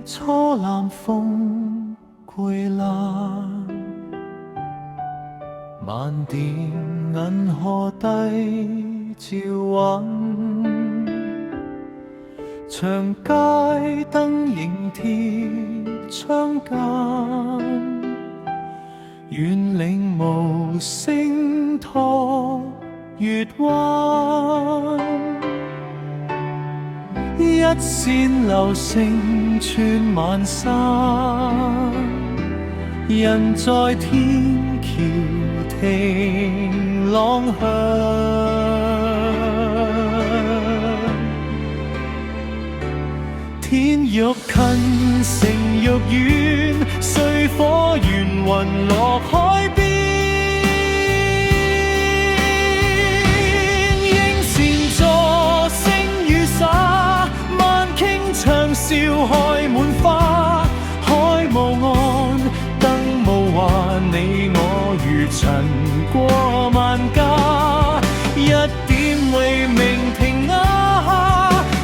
初南風歸冷，萬點銀河低照雲，長街燈影貼窗間，遠嶺無聲託月彎，一線流星穿萬山，人在天橋聽浪響，天欲近城欲遠，碎火緣雲落海邊，應善座星雨灑，萬頃長笑開滿花，海無岸燈無還，你我如塵過萬家，一點為明停下，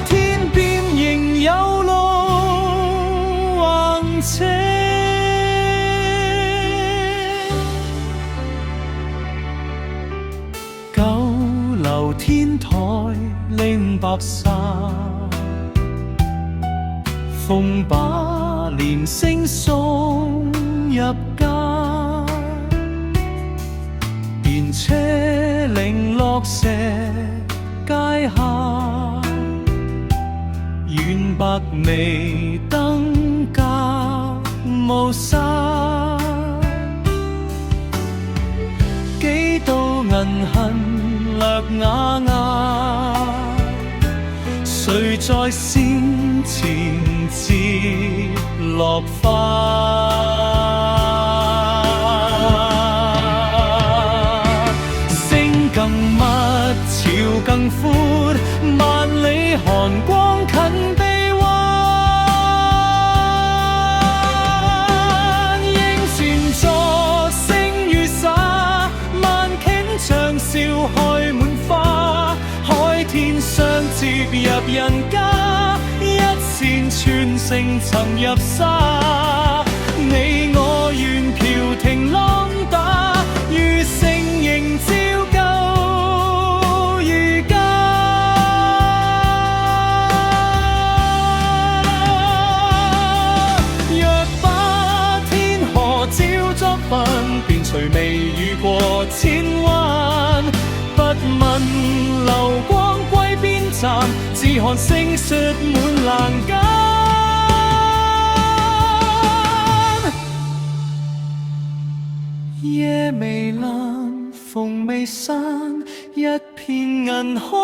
天邊仍有路橫斜，九樓天台拎白紗，逢把連聲送入家，電車零落石階下，遠白眉燈架無沙，幾道銀痕略啞啞，誰在先前接落花？星更密，潮更闊，萬里寒光近臂彎。應善座星雨灑，萬頃長笑開滿花，海天相接入人家，一線穿城沉入沙，你我願橋停浪打，餘聲仍照舊如家。若把天河照作份，便隨微雨過千彎，不問流光歸邊站，只看星雪滿欄間。夜微闌，逢未散，一片銀河